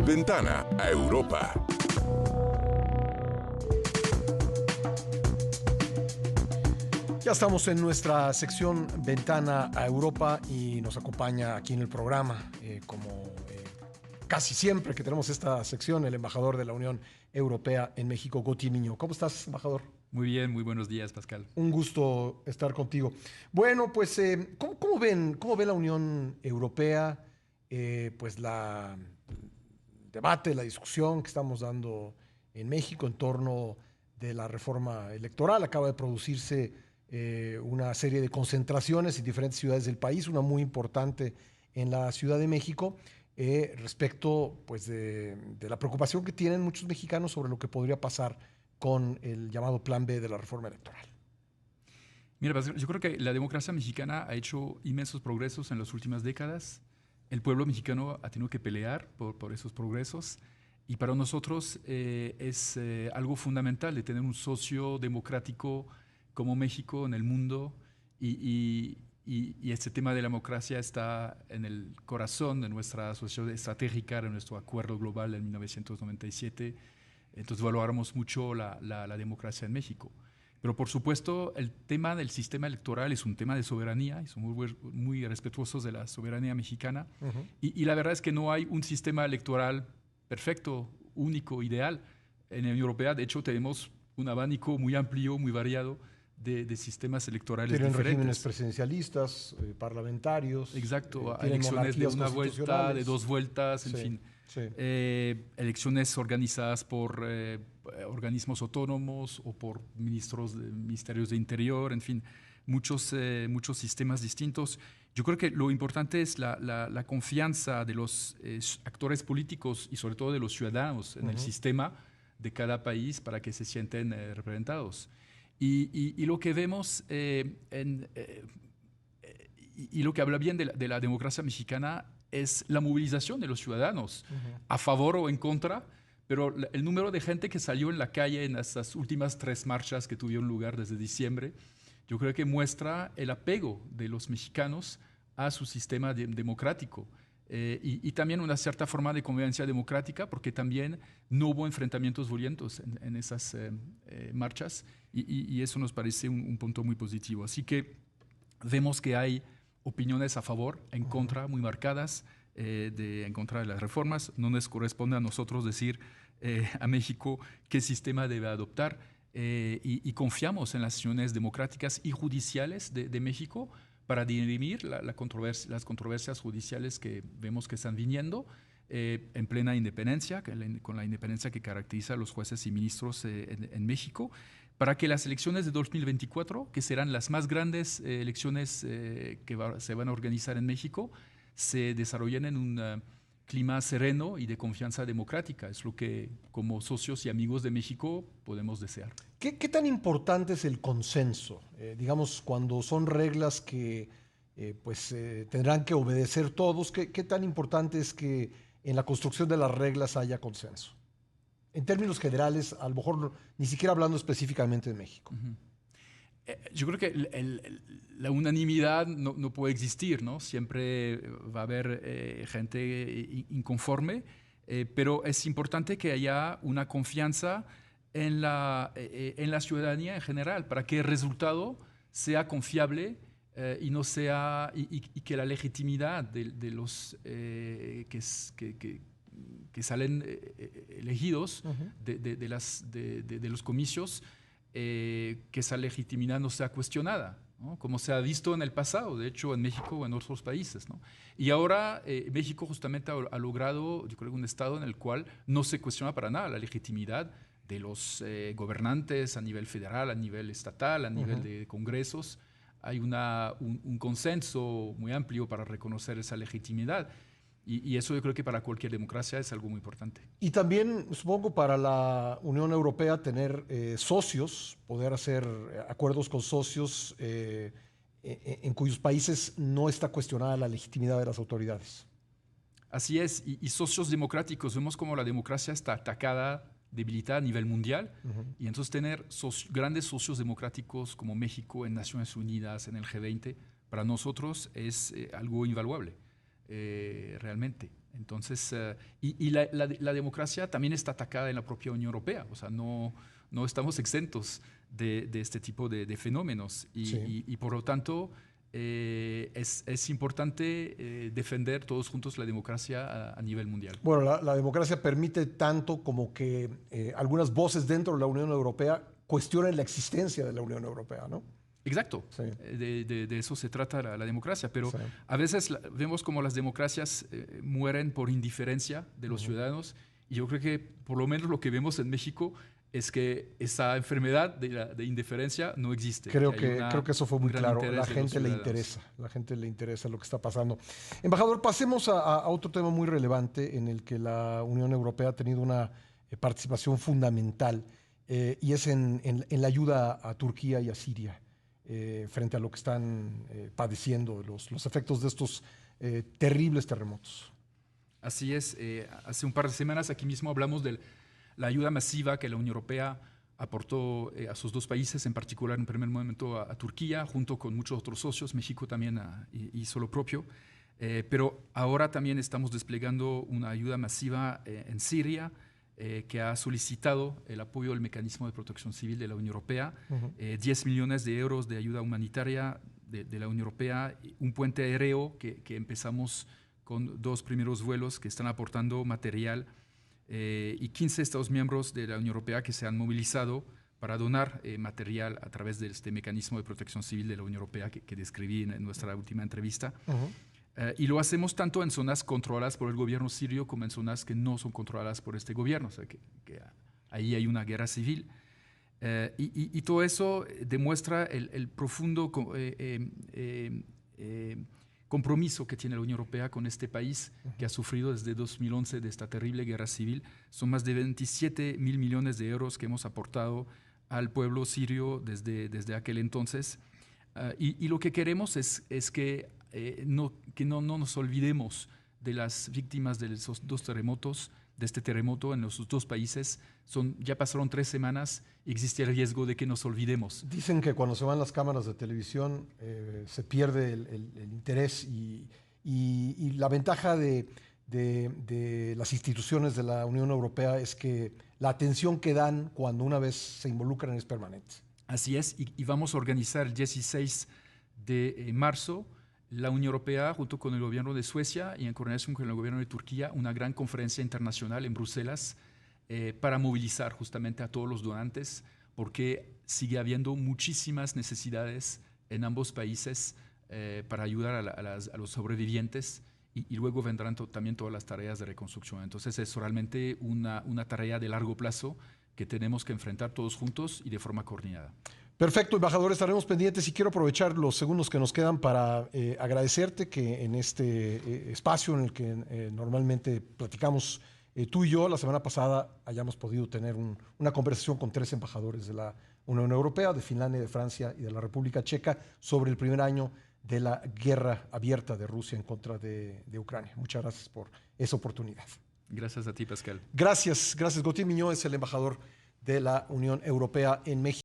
Ventana a Europa. Ya estamos en nuestra sección Ventana a Europa y nos acompaña aquí en el programa, casi siempre que tenemos esta sección, el embajador de la Unión Europea en México, Gautier Mignot. ¿Cómo estás, embajador? Muy bien, muy buenos días, Pascal. Un gusto estar contigo. Bueno, pues, ¿cómo ven la Unión Europea? Pues el debate, la discusión que estamos dando en México en torno de la reforma electoral. Acaba de producirse una serie de concentraciones en diferentes ciudades del país, una muy importante en la Ciudad de México, respecto pues, de la preocupación que tienen muchos mexicanos sobre lo que podría pasar con el llamado Plan B de la reforma electoral. Mira, yo creo que la democracia mexicana ha hecho inmensos progresos en las últimas décadas. El pueblo mexicano ha tenido que pelear por esos progresos y para nosotros es algo fundamental de tener un socio democrático como México en el mundo y este tema de la democracia está en el corazón de nuestra asociación estratégica, de nuestro acuerdo global en 1997. Entonces valoramos mucho la democracia en México. Pero por supuesto el tema del sistema electoral es un tema de soberanía y somos muy respetuosos de la soberanía mexicana. Uh-huh. Y la verdad es que no hay un sistema electoral perfecto, único, ideal. En la Unión Europea, de hecho, tenemos un abanico muy amplio, muy variado de sistenos electorales tienen diferentes. Regímenes presidencialistas, parlamentarios. Exacto, Tienen elecciones de una vuelta, constitucionales. de dos vueltas, en Sí, fin. sí. Elecciones organizadas por organismos autónomos o por ministerios de interior, en fin, muchos sistemas distintos. Yo creo que lo importante es la confianza de los actores políticos y sobre todo de los ciudadanos en el sistema de cada país para que se sienten representados. Y lo que vemos y lo que habla bien de la democracia mexicana es la movilización de los ciudadanos a favor o en contra, pero el número de gente que salió en la calle en estas últimas 3 marchas que tuvieron lugar desde diciembre, yo creo que muestra el apego de los mexicanos a su sistema democrático. Y también una cierta forma de convivencia democrática, porque también no hubo enfrentamientos violentos en esas marchas, y eso nos parece un punto muy positivo. Así que vemos que hay opiniones a favor, en contra, muy marcadas, en contra de las reformas. No nos corresponde a nosotros decir a México qué sistema debe adoptar, y confiamos en las decisiones democráticas y judiciales de México para dirimir las controversias judiciales que vemos que están viniendo en plena independencia, con la independencia que caracteriza a los jueces y ministros en México, para que las elecciones de 2024, que serán las más grandes elecciones que se van a organizar en México, se desarrollen en un clima sereno y de confianza democrática. Es lo que como socios y amigos de México podemos desear. ¿Qué tan importante es el consenso? Digamos, cuando son reglas que tendrán que obedecer todos, ¿qué tan importante es que en la construcción de las reglas haya consenso? En términos generales, a lo mejor ni siquiera hablando específicamente de México. Yo creo que la unanimidad no puede existir, ¿no? Siempre va a haber gente inconforme, pero es importante que haya una confianza en la ciudadanía en general para que el resultado sea confiable y no sea y que la legitimidad de los que salen elegidos de los comicios, que esa legitimidad no sea cuestionada, ¿no? Como se ha visto en el pasado, de hecho en México o en otros países, ¿no? Y ahora México justamente ha logrado, yo creo, un estado en el cual no se cuestiona para nada la legitimidad de los gobernantes a nivel federal, a nivel estatal, a nivel de congresos. Hay un consenso muy amplio para reconocer esa legitimidad. Y eso yo creo que para cualquier democracia es algo muy importante. Y también, supongo, para la Unión Europea tener socios, poder hacer acuerdos con socios en cuyos países no está cuestionada la legitimidad de las autoridades. Así es, y socios democráticos. Vemos como la democracia está atacada, debilitada a nivel mundial, y entonces tener grandes socios democráticos como México en Naciones Unidas, en el G20, para nosotros es algo invaluable. Realmente. Entonces, la democracia también está atacada en la propia Unión Europea. O sea, no estamos exentos de este tipo de fenómenos. Y por lo tanto, es importante defender todos juntos la democracia a nivel mundial. Bueno, la democracia permite tanto como que algunas voces dentro de la Unión Europea cuestionen la existencia de la Unión Europea, ¿no? Exacto, Sí. De eso se trata la democracia, pero Sí. a veces vemos como las democracias mueren por indiferencia de los ciudadanos, y yo creo que por lo menos lo que vemos en México es que esa enfermedad de indiferencia no existe. Creo que eso fue muy claro. La gente le interesa lo que está pasando. Embajador, pasemos a otro tema muy relevante en el que la Unión Europea ha tenido una participación fundamental, y es en la ayuda a Turquía y a Siria frente a lo que están padeciendo los efectos de estos terribles terremotos. Así es. Hace un par de semanas aquí mismo hablamos de la ayuda masiva que la Unión Europea aportó a sus dos países, en particular en primer momento a Turquía, junto con muchos otros socios. México también hizo lo propio. Pero ahora también estamos desplegando una ayuda masiva en Siria, que ha solicitado el apoyo del mecanismo de protección civil de la Unión Europea, 10 millones de euros de ayuda humanitaria de la Unión Europea, un puente aéreo que empezamos con 2 primeros vuelos que están aportando material, y 15 Estados miembros de la Unión Europea que se han movilizado para donar material a través de este mecanismo de protección civil de la Unión Europea que describí en nuestra última entrevista. Y lo hacemos tanto en zonas controladas por el gobierno sirio como en zonas que no son controladas por este gobierno, o sea que ahí hay una guerra civil. Y todo eso demuestra el profundo compromiso que tiene la Unión Europea con este país que ha sufrido desde 2011 de esta terrible guerra civil. Son más de 27 mil millones de euros que hemos aportado al pueblo sirio desde aquel entonces. Y lo que queremos es que no nos olvidemos de las víctimas de esos 2 terremotos, de este terremoto en los 2 países. Ya pasaron 3 semanas y existe el riesgo de que nos olvidemos. Dicen que cuando se van las cámaras de televisión se pierde el interés y la ventaja de las instituciones de la Unión Europea es que la atención que dan cuando una vez se involucran es permanente. Así es, y vamos a organizar el 16 de marzo la Unión Europea, junto con el gobierno de Suecia y en coordinación con el gobierno de Turquía, una gran conferencia internacional en Bruselas para movilizar justamente a todos los donantes, porque sigue habiendo muchísimas necesidades en ambos países para ayudar a los sobrevivientes, y luego vendrán también todas las tareas de reconstrucción. Entonces es realmente una tarea de largo plazo que tenemos que enfrentar todos juntos y de forma coordinada. Perfecto, embajador, estaremos pendientes y quiero aprovechar los segundos que nos quedan para agradecerte que en este espacio en el que normalmente platicamos tú y yo, la semana pasada hayamos podido tener una conversación con 3 embajadores de la Unión Europea, de Finlandia, de Francia y de la República Checa sobre el primer año de la guerra abierta de Rusia en contra de Ucrania. Muchas gracias por esa oportunidad. Gracias a ti, Pascal. Gracias. Gautier Miñó es el embajador de la Unión Europea en México.